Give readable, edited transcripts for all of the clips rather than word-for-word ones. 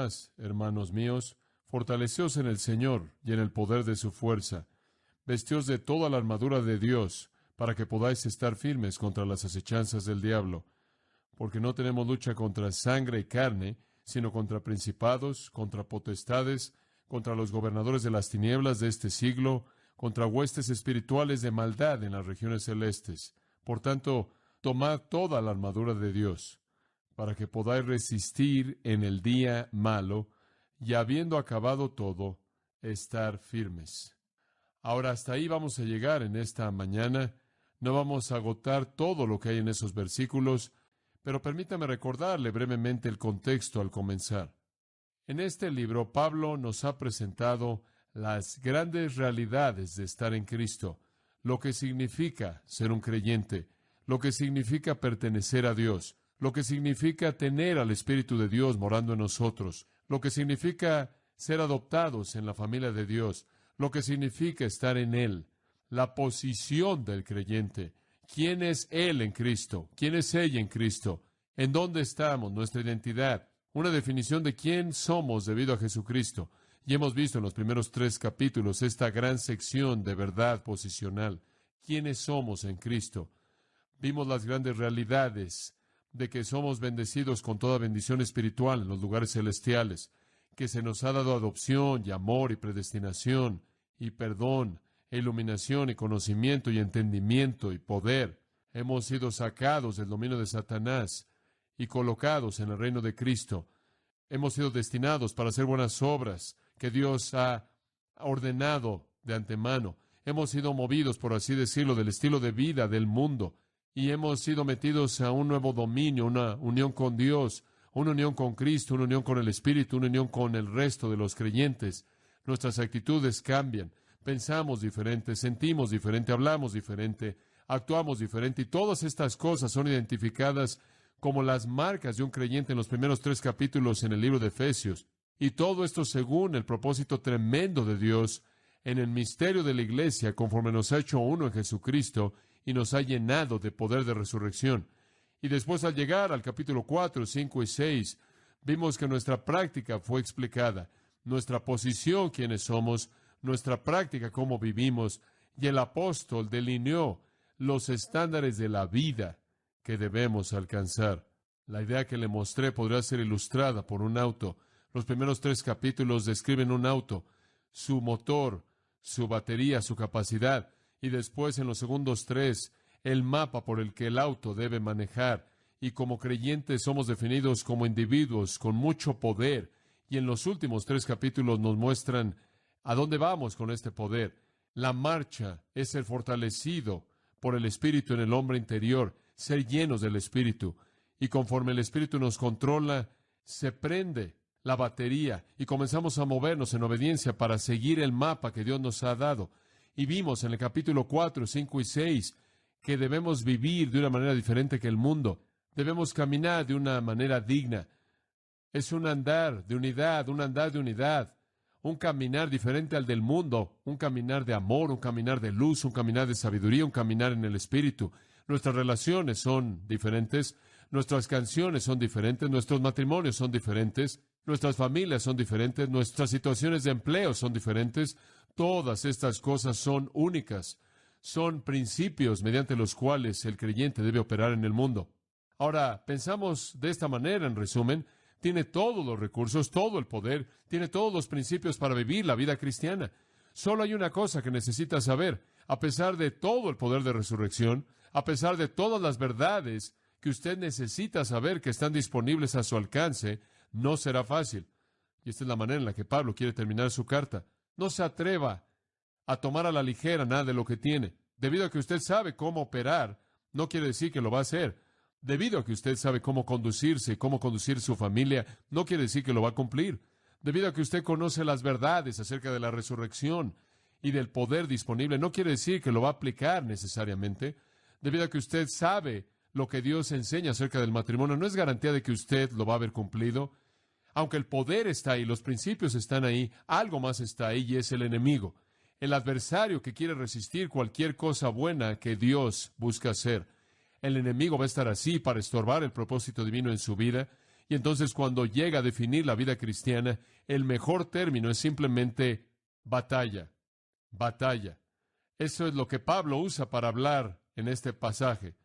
más, hermanos míos, fortaleceos en el Señor y en el poder de su fuerza. Vestíos de toda la armadura de Dios, para que podáis estar firmes contra las acechanzas del diablo. Porque no tenemos lucha contra sangre y carne, sino contra principados, contra potestades, contra los gobernadores de las tinieblas de este siglo, contra huestes espirituales de maldad en las regiones celestes. Por tanto, tomad toda la armadura de Dios, para que podáis resistir en el día malo, y habiendo acabado todo, estar firmes. Ahora, hasta ahí vamos a llegar en esta mañana. No vamos a agotar todo lo que hay en esos versículos, pero permítame recordarle brevemente el contexto al comenzar. En este libro, Pablo nos ha presentado las grandes realidades de estar en Cristo, lo que significa ser un creyente, lo que significa pertenecer a Dios, lo que significa tener al Espíritu de Dios morando en nosotros, lo que significa ser adoptados en la familia de Dios, lo que significa estar en Él, la posición del creyente, quién es Él en Cristo, quién es ella en Cristo, en dónde estamos, nuestra identidad, una definición de quién somos debido a Jesucristo. Y hemos visto en los primeros 3 capítulos esta gran sección de verdad posicional, quiénes somos en Cristo. Vimos las grandes realidades de que somos bendecidos con toda bendición espiritual en los lugares celestiales, que se nos ha dado adopción y amor y predestinación y perdón e iluminación y conocimiento y entendimiento y poder. Hemos sido sacados del dominio de Satanás y colocados en el reino de Cristo. Hemos sido destinados para hacer buenas obras que Dios ha ordenado de antemano. Hemos sido movidos, por así decirlo, del estilo de vida del mundo. Y hemos sido metidos a un nuevo dominio, una unión con Dios, una unión con Cristo, una unión con el Espíritu, una unión con el resto de los creyentes. Nuestras actitudes cambian, pensamos diferente, sentimos diferente, hablamos diferente, actuamos diferente, y todas estas cosas son identificadas como las marcas de un creyente en los primeros 3 capítulos en el libro de Efesios. Y todo esto según el propósito tremendo de Dios en el misterio de la Iglesia, conforme nos ha hecho uno en Jesucristo y nos ha llenado de poder de resurrección. Y después, al llegar al capítulo 4, 5 y 6, vimos que nuestra práctica fue explicada, nuestra posición, quiénes somos, nuestra práctica, cómo vivimos, y el apóstol delineó los estándares de la vida que debemos alcanzar. La idea que le mostré podría ser ilustrada por un auto. Los primeros 3 capítulos describen un auto, su motor, su batería, su capacidad, y después en los segundos 3, el mapa por el que el auto debe manejar. Y como creyentes somos definidos como individuos con mucho poder, y en los últimos 3 capítulos nos muestran a dónde vamos con este poder. La marcha es ser fortalecido por el Espíritu en el hombre interior, ser llenos del Espíritu. Y conforme el Espíritu nos controla, se prende la batería y comenzamos a movernos en obediencia para seguir el mapa que Dios nos ha dado. Y vimos en el capítulo 4, 5 y 6 que debemos vivir de una manera diferente que el mundo. Debemos caminar de una manera digna. Es un andar de unidad, un caminar diferente al del mundo, un caminar de amor, un caminar de luz, un caminar de sabiduría, un caminar en el Espíritu. Nuestras relaciones son diferentes, nuestras canciones son diferentes, nuestros matrimonios son diferentes, nuestras familias son diferentes, nuestras situaciones de empleo son diferentes. Todas estas cosas son únicas, son principios mediante los cuales el creyente debe operar en el mundo. Ahora, pensamos de esta manera, en resumen, tiene todos los recursos, todo el poder, tiene todos los principios para vivir la vida cristiana. Solo hay una cosa que necesita saber. A pesar de todo el poder de resurrección, a pesar de todas las verdades que usted necesita saber que están disponibles a su alcance, no será fácil. Y esta es la manera en la que Pablo quiere terminar su carta. No se atreva a tomar a la ligera nada de lo que tiene. Debido a que usted sabe cómo operar, no quiere decir que lo va a hacer. Debido a que usted sabe cómo conducirse y cómo conducir su familia, no quiere decir que lo va a cumplir. Debido a que usted conoce las verdades acerca de la resurrección y del poder disponible, no quiere decir que lo va a aplicar necesariamente. Debido a que usted sabe lo que Dios enseña acerca del matrimonio, no es garantía de que usted lo va a haber cumplido. Aunque el poder está ahí, los principios están ahí, algo más está ahí y es el enemigo, el adversario que quiere resistir cualquier cosa buena que Dios busca hacer. El enemigo va a estar así para estorbar el propósito divino en su vida, Y entonces cuando llega a definir la vida cristiana, el mejor término es simplemente batalla. Batalla. Eso es lo que Pablo usa para hablar en este pasaje.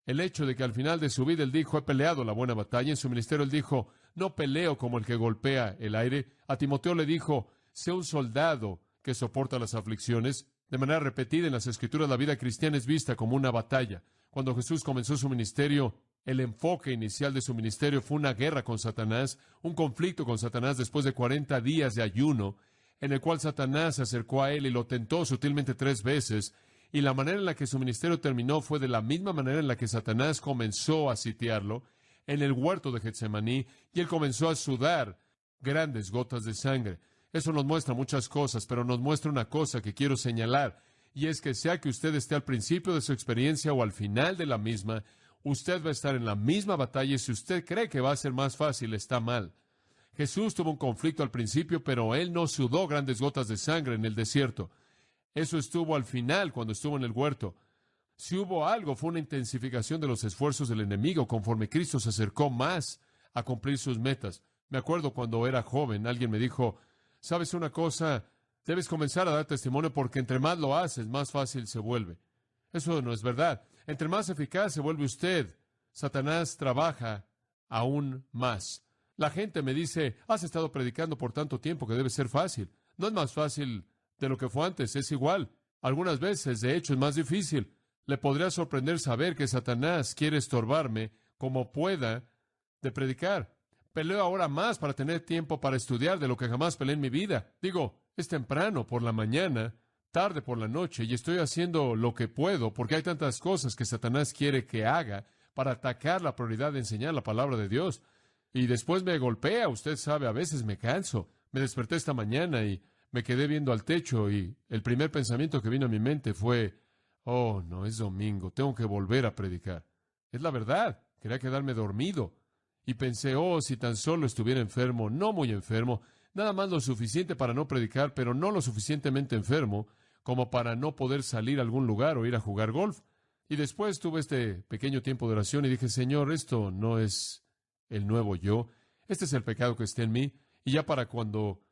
El hecho de que al final de su vida él dijo, he peleado la buena batalla. En su ministerio él dijo, no peleo como el que golpea el aire. A Timoteo le dijo, sé un soldado que soporta las aflicciones. De manera repetida en las Escrituras, la vida cristiana es vista como una batalla. Cuando Jesús comenzó su ministerio, el enfoque inicial de su ministerio fue una guerra con Satanás, un conflicto con Satanás después de 40 días de ayuno, en el cual Satanás se acercó a él y lo tentó sutilmente 3 veces, y la manera en la que su ministerio terminó fue de la misma manera en la que Satanás comenzó a sitiarlo, en el huerto de Getsemaní, y él comenzó a sudar grandes gotas de sangre. Eso nos muestra muchas cosas, pero nos muestra una cosa que quiero señalar, y es que sea que usted esté al principio de su experiencia o al final de la misma, usted va a estar en la misma batalla, y si usted cree que va a ser más fácil, está mal. Jesús tuvo un conflicto al principio, pero él no sudó grandes gotas de sangre en el desierto. Eso estuvo al final, cuando estuvo en el huerto. Si hubo algo, fue una intensificación de los esfuerzos del enemigo conforme Cristo se acercó más a cumplir sus metas. Me acuerdo cuando era joven, alguien me dijo, ¿sabes una cosa? Debes comenzar a dar testimonio porque entre más lo haces, más fácil se vuelve. Eso no es verdad. Entre más eficaz se vuelve usted, Satanás trabaja aún más. La gente me dice, has estado predicando por tanto tiempo que debe ser fácil. No es más fácil de lo que fue antes, es igual. Algunas veces, de hecho, es más difícil. Le podría sorprender saber que Satanás quiere estorbarme como pueda de predicar. Peleo ahora más para tener tiempo para estudiar de lo que jamás peleé en mi vida. Digo, es temprano por la mañana, tarde por la noche, y estoy haciendo lo que puedo porque hay tantas cosas que Satanás quiere que haga para atacar la prioridad de enseñar la palabra de Dios. Y después me golpea, usted sabe, a veces me canso. Me desperté esta mañana y me quedé viendo al techo y el primer pensamiento que vino a mi mente fue, oh, no, es domingo, tengo que volver a predicar. Es la verdad, quería quedarme dormido. Y pensé, oh, si tan solo estuviera enfermo, no muy enfermo, nada más lo suficiente para no predicar, pero no lo suficientemente enfermo como para no poder salir a algún lugar o ir a jugar golf. Y después tuve este pequeño tiempo de oración y dije, Señor, esto no es el nuevo yo, este es el pecado que está en mí. Y ya para cuando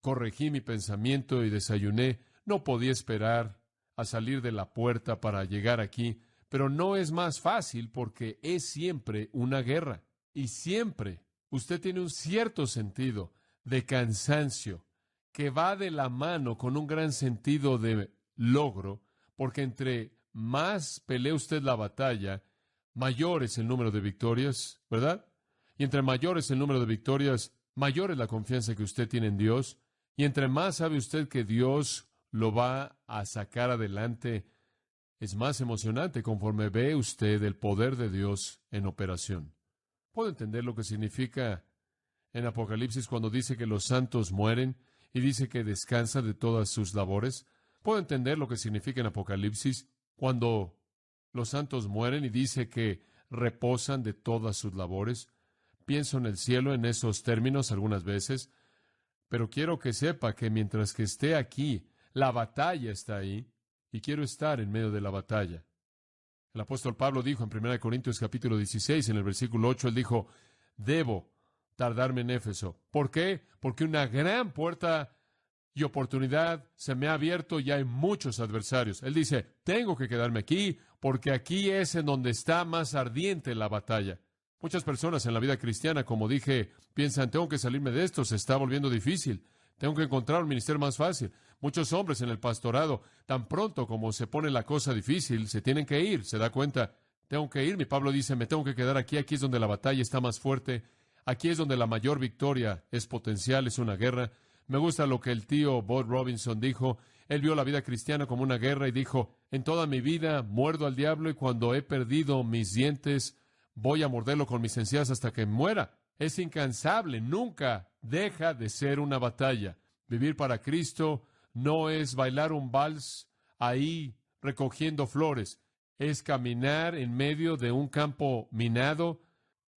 corregí mi pensamiento y desayuné, no podía esperar a salir de la puerta para llegar aquí, pero no es más fácil porque es siempre una guerra. Y siempre usted tiene un cierto sentido de cansancio que va de la mano con un gran sentido de logro, porque entre más pelea usted la batalla, mayor es el número de victorias, ¿verdad? Y entre mayor es el número de victorias, mayor es la confianza que usted tiene en Dios. Y entre más sabe usted que Dios lo va a sacar adelante, es más emocionante conforme ve usted el poder de Dios en operación. ¿Puedo entender lo que significa en Apocalipsis cuando dice que los santos mueren y dice que descansa de todas sus labores? ¿Puedo entender lo que significa en Apocalipsis cuando los santos mueren y dice que reposan de todas sus labores? Pienso en el cielo en esos términos algunas veces, pero quiero que sepa que mientras que esté aquí, la batalla está ahí, y quiero estar en medio de la batalla. El apóstol Pablo dijo en 1 Corintios capítulo 16, en el versículo 8, él dijo, debo tardarme en Éfeso. ¿Por qué? Porque una gran puerta y oportunidad se me ha abierto y hay muchos adversarios. Él dice, tengo que quedarme aquí, porque aquí es en donde está más ardiente la batalla. Muchas personas en la vida cristiana, como dije, piensan, tengo que salirme de esto, se está volviendo difícil. Tengo que encontrar un ministerio más fácil. Muchos hombres en el pastorado, tan pronto como se pone la cosa difícil, se tienen que ir. Se da cuenta, tengo que irme. Pablo dice, me tengo que quedar aquí. Aquí es donde la batalla está más fuerte. Aquí es donde la mayor victoria es potencial, es una guerra. Me gusta lo que el tío Bob Robinson dijo. Él vio la vida cristiana como una guerra y dijo, en toda mi vida muerdo al diablo y cuando he perdido mis dientes, voy a morderlo con mis encías hasta que muera. Es incansable, nunca deja de ser una batalla. Vivir para Cristo no es bailar un vals ahí recogiendo flores. Es caminar en medio de un campo minado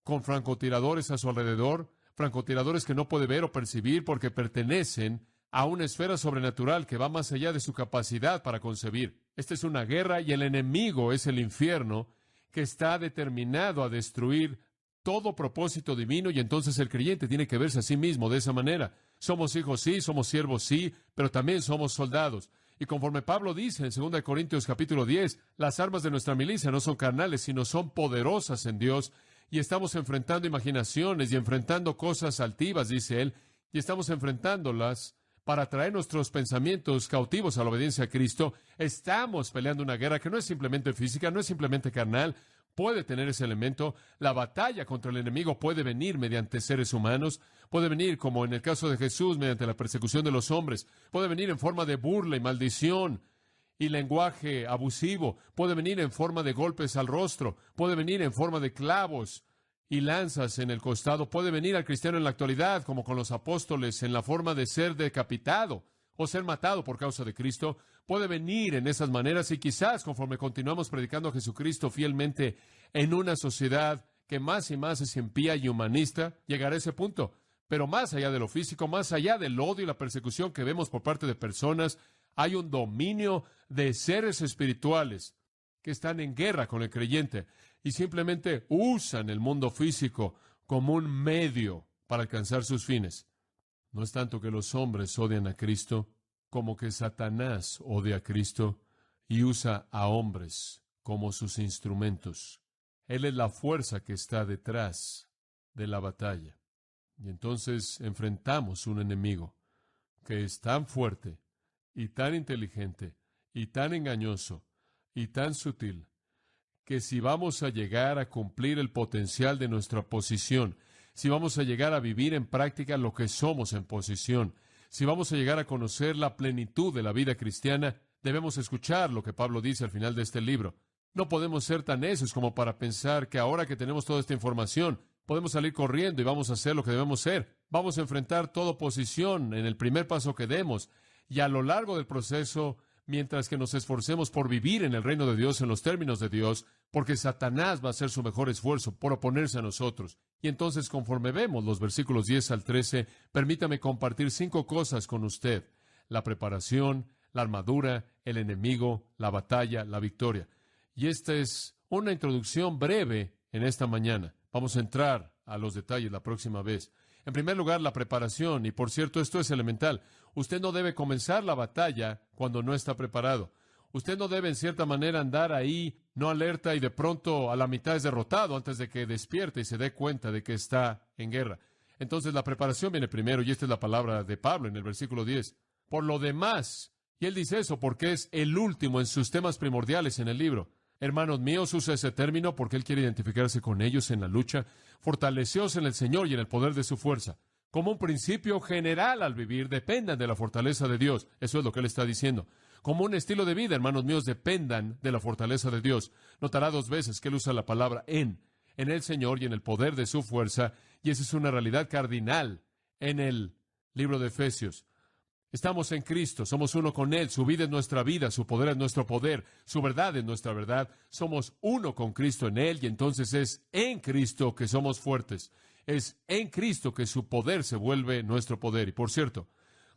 con francotiradores a su alrededor, francotiradores que no puede ver o percibir porque pertenecen a una esfera sobrenatural que va más allá de su capacidad para concebir. Esta es una guerra y el enemigo es el infierno que está determinado a destruir todo propósito divino, y entonces el creyente tiene que verse a sí mismo de esa manera. Somos hijos, sí, somos siervos, sí, pero también somos soldados. Y conforme Pablo dice en 2 Corintios capítulo 10, las armas de nuestra milicia no son carnales, sino son poderosas en Dios, y estamos enfrentando imaginaciones y enfrentando cosas altivas, dice él, y estamos enfrentándolas para traer nuestros pensamientos cautivos a la obediencia a Cristo. Estamos peleando una guerra que no es simplemente física, no es simplemente carnal, puede tener ese elemento. La batalla contra el enemigo puede venir mediante seres humanos, puede venir, como en el caso de Jesús, mediante la persecución de los hombres, puede venir en forma de burla y maldición y lenguaje abusivo, puede venir en forma de golpes al rostro, puede venir en forma de clavos y lanzas en el costado, puede venir al cristiano en la actualidad, como con los apóstoles, en la forma de ser decapitado o ser matado por causa de Cristo. Puede venir en esas maneras, y quizás conforme continuamos predicando a Jesucristo fielmente en una sociedad que más y más es impía y humanista, llegará a ese punto. Pero más allá de lo físico, más allá del odio y la persecución que vemos por parte de personas, hay un dominio de seres espirituales que están en guerra con el creyente y simplemente usan el mundo físico como un medio para alcanzar sus fines. No es tanto que los hombres odian a Cristo, como que Satanás odia a Cristo y usa a hombres como sus instrumentos. Él es la fuerza que está detrás de la batalla. Y entonces enfrentamos un enemigo que es tan fuerte y tan inteligente y tan engañoso y tan sutil, que si vamos a llegar a cumplir el potencial de nuestra posición, si vamos a llegar a vivir en práctica lo que somos en posición, si vamos a llegar a conocer la plenitud de la vida cristiana, debemos escuchar lo que Pablo dice al final de este libro. No podemos ser tan necios como para pensar que ahora que tenemos toda esta información, podemos salir corriendo y vamos a hacer lo que debemos ser. Vamos a enfrentar toda oposición en el primer paso que demos, y a lo largo del proceso, mientras que nos esforcemos por vivir en el reino de Dios en los términos de Dios, porque Satanás va a hacer su mejor esfuerzo por oponerse a nosotros. Y entonces, conforme vemos los versículos 10 al 13, permítame compartir 5 cosas con usted: la preparación, la armadura, el enemigo, la batalla, la victoria. Y esta es una introducción breve en esta mañana. Vamos a entrar a los detalles la próxima vez. En primer lugar, la preparación. Y por cierto, esto es elemental. Usted no debe comenzar la batalla cuando no está preparado. Usted no debe, en cierta manera, andar ahí, no alerta, y de pronto a la mitad es derrotado antes de que despierte y se dé cuenta de que está en guerra. Entonces, la preparación viene primero, y esta es la palabra de Pablo en el versículo 10. Por lo demás, y él dice eso porque es el último en sus temas primordiales en el libro. Hermanos míos, usa ese término porque él quiere identificarse con ellos en la lucha. Fortaleceos en el Señor y en el poder de su fuerza. Como un principio general al vivir, dependan de la fortaleza de Dios. Eso es lo que él está diciendo. Como un estilo de vida, hermanos míos, dependan de la fortaleza de Dios. Notará 2 veces que él usa la palabra en el Señor y en el poder de su fuerza, y esa es una realidad cardinal en el libro de Efesios. Estamos en Cristo, somos uno con Él, su vida es nuestra vida, su poder es nuestro poder, su verdad es nuestra verdad. Somos uno con Cristo en Él, y entonces es en Cristo que somos fuertes. Es en Cristo que su poder se vuelve nuestro poder. Y por cierto,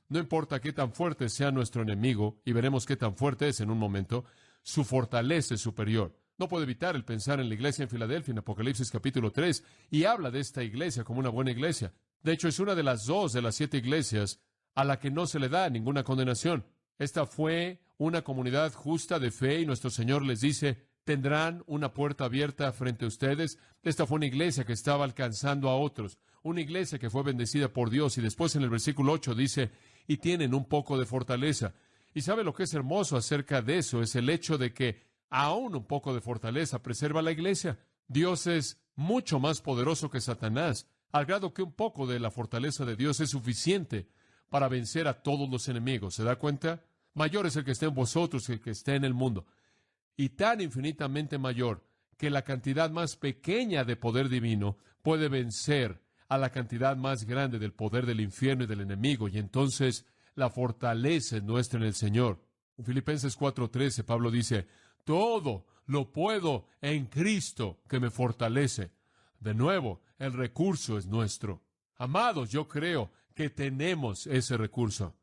no importa qué tan fuerte sea nuestro enemigo, y veremos qué tan fuerte es en un momento, su fortaleza es superior. No puedo evitar el pensar en la iglesia en Filadelfia en Apocalipsis capítulo 3, y habla de esta iglesia como una buena iglesia. De hecho, es una de las 2 de las 7 iglesias a la que no se le da ninguna condenación. Esta fue una comunidad justa de fe, y nuestro Señor les dice: tendrán una puerta abierta frente a ustedes. Esta fue una iglesia que estaba alcanzando a otros, una iglesia que fue bendecida por Dios, y después en el versículo 8 dice: y tienen un poco de fortaleza. Y sabe lo que es hermoso acerca de eso, es el hecho de que aún un poco de fortaleza preserva la iglesia. Dios es mucho más poderoso que Satanás, al grado que un poco de la fortaleza de Dios es suficiente para vencer a todos los enemigos. ¿Se da cuenta? Mayor es el que esté en vosotros que el que esté en el mundo. Y tan infinitamente mayor que la cantidad más pequeña de poder divino puede vencer a la cantidad más grande del poder del infierno y del enemigo. Y entonces la fortaleza es nuestra en el Señor. En Filipenses 4:13, Pablo dice: todo lo puedo en Cristo que me fortalece. De nuevo, el recurso es nuestro. Amados, yo creo que tenemos ese recurso.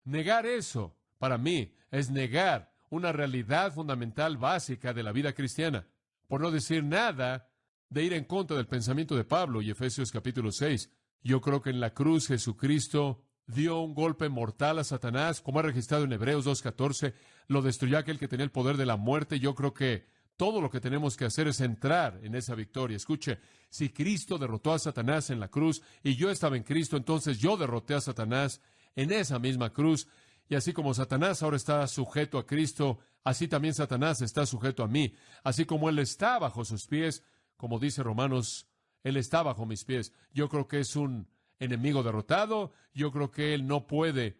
Negar eso, para mí, es negar una realidad fundamental básica de la vida cristiana. Por no decir nada de ir en contra del pensamiento de Pablo y Efesios capítulo 6. Yo creo que en la cruz Jesucristo dio un golpe mortal a Satanás, como ha registrado en Hebreos 2:14, lo destruyó aquel que tenía el poder de la muerte. Yo creo que todo lo que tenemos que hacer es entrar en esa victoria. Escuche, si Cristo derrotó a Satanás en la cruz y yo estaba en Cristo, entonces yo derroté a Satanás en esa misma cruz. Y así como Satanás ahora está sujeto a Cristo, así también Satanás está sujeto a mí. Así como Él está bajo sus pies, como dice Romanos, Él está bajo mis pies. Yo creo que es un enemigo derrotado. Yo creo que Él no puede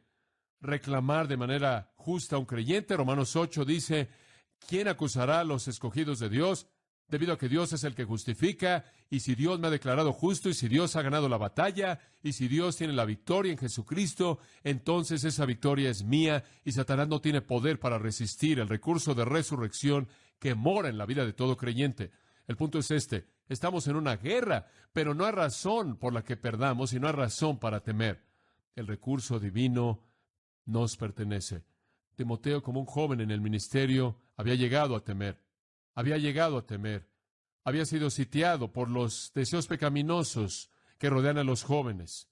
reclamar de manera justa a un creyente. Romanos 8 dice, ¿quién acusará a los escogidos de Dios? Debido a que Dios es el que justifica, y si Dios me ha declarado justo, y si Dios ha ganado la batalla, y si Dios tiene la victoria en Jesucristo, entonces esa victoria es mía, y Satanás no tiene poder para resistir el recurso de resurrección que mora en la vida de todo creyente. El punto es este: estamos en una guerra, pero no hay razón por la que perdamos y no hay razón para temer. El recurso divino nos pertenece. Timoteo, como un joven en el ministerio, había llegado a temer. Había sido sitiado por los deseos pecaminosos que rodean a los jóvenes.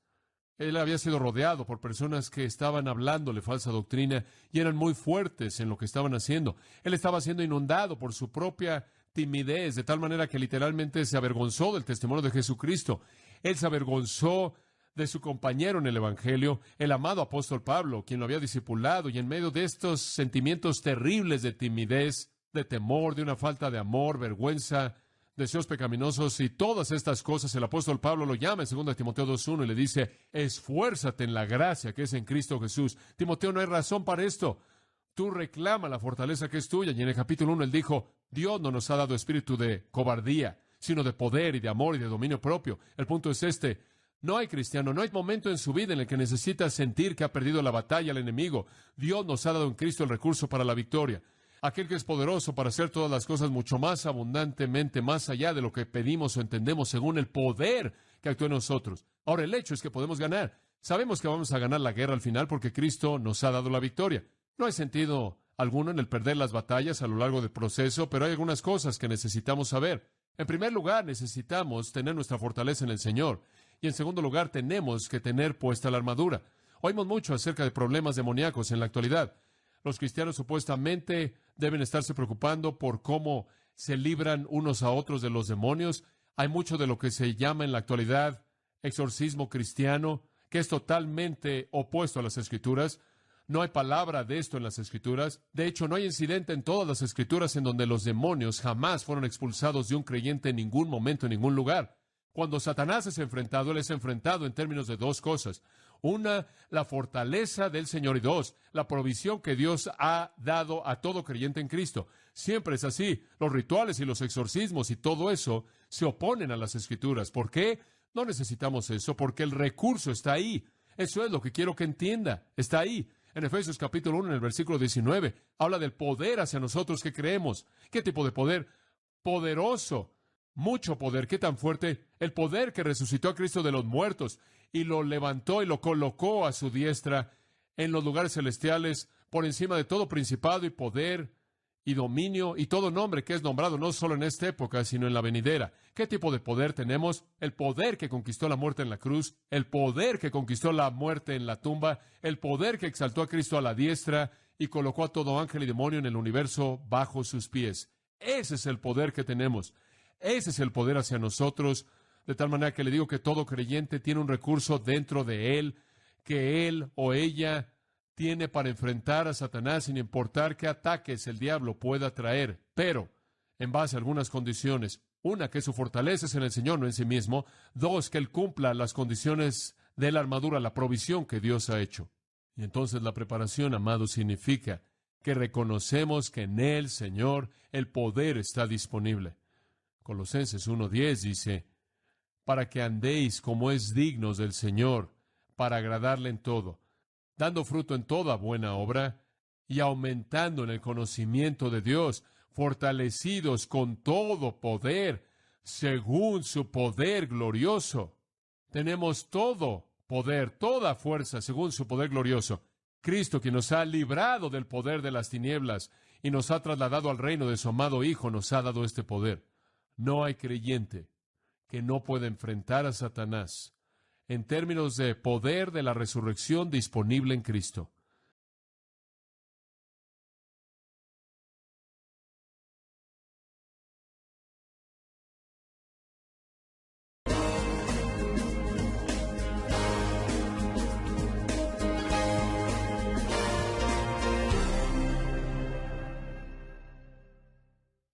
Él había sido rodeado por personas que estaban hablándole falsa doctrina y eran muy fuertes en lo que estaban haciendo. Él estaba siendo inundado por su propia timidez, de tal manera que literalmente se avergonzó del testimonio de Jesucristo. Él se avergonzó de su compañero en el Evangelio, el amado apóstol Pablo, quien lo había discipulado, y en medio de estos sentimientos terribles de timidez, de temor, de una falta de amor, vergüenza, deseos pecaminosos y todas estas cosas, el apóstol Pablo lo llama en 2 Timoteo 2:1 y le dice, esfuérzate en la gracia que es en Cristo Jesús. Timoteo, no hay razón para esto. Tú reclama la fortaleza que es tuya. Y en el capítulo 1 él dijo, Dios no nos ha dado espíritu de cobardía, sino de poder y de amor y de dominio propio. El punto es este: no hay cristiano, no hay momento en su vida en el que necesita sentir que ha perdido la batalla al enemigo. Dios nos ha dado en Cristo el recurso para la victoria. Aquel que es poderoso para hacer todas las cosas mucho más abundantemente, más allá de lo que pedimos o entendemos, según el poder que actúa en nosotros. Ahora, el hecho es que podemos ganar. Sabemos que vamos a ganar la guerra al final porque Cristo nos ha dado la victoria. No hay sentido alguno en el perder las batallas a lo largo del proceso, pero hay algunas cosas que necesitamos saber. En primer lugar, necesitamos tener nuestra fortaleza en el Señor. Y en segundo lugar, tenemos que tener puesta la armadura. Oímos mucho acerca de problemas demoníacos en la actualidad. Los cristianos supuestamente deben estarse preocupando por cómo se libran unos a otros de los demonios. Hay mucho de lo que se llama en la actualidad exorcismo cristiano, que es totalmente opuesto a las Escrituras. No hay palabra de esto en las Escrituras. De hecho, no hay incidente en todas las Escrituras en donde los demonios jamás fueron expulsados de un creyente en ningún momento, en ningún lugar. Cuando Satanás es enfrentado, él es enfrentado en términos de dos cosas. Una, la fortaleza del Señor, y dos, la provisión que Dios ha dado a todo creyente en Cristo. Siempre es así. Los rituales y los exorcismos y todo eso se oponen a las Escrituras. ¿Por qué? No necesitamos eso, porque el recurso está ahí. Eso es lo que quiero que entienda. Está ahí. En Efesios capítulo 1, en el versículo 19, habla del poder hacia nosotros que creemos. ¿Qué tipo de poder? Poderoso. Mucho poder. ¿Qué tan fuerte? El poder que resucitó a Cristo de los muertos y lo levantó y lo colocó a su diestra en los lugares celestiales, por encima de todo principado y poder y dominio y todo nombre que es nombrado no solo en esta época, sino en la venidera. ¿Qué tipo de poder tenemos? El poder que conquistó la muerte en la cruz, el poder que conquistó la muerte en la tumba, el poder que exaltó a Cristo a la diestra y colocó a todo ángel y demonio en el universo bajo sus pies. Ese es el poder que tenemos. Ese es el poder hacia nosotros, de tal manera que le digo que todo creyente tiene un recurso dentro de él, que él o ella tiene para enfrentar a Satanás sin importar qué ataques el diablo pueda traer, pero en base a algunas condiciones. Una, que su fortaleza es en el Señor, no en sí mismo. Dos, que él cumpla las condiciones de la armadura, la provisión que Dios ha hecho. Y entonces la preparación, amados, significa que reconocemos que en el Señor el poder está disponible. Colosenses 1:10 dice, para que andéis como es dignos del Señor, para agradarle en todo, dando fruto en toda buena obra y aumentando en el conocimiento de Dios, fortalecidos con todo poder, según su poder glorioso. Tenemos todo poder, toda fuerza, según su poder glorioso. Cristo, quien nos ha librado del poder de las tinieblas y nos ha trasladado al reino de su amado Hijo, nos ha dado este poder. No hay creyente que no puede enfrentar a Satanás en términos de poder de la resurrección disponible en Cristo.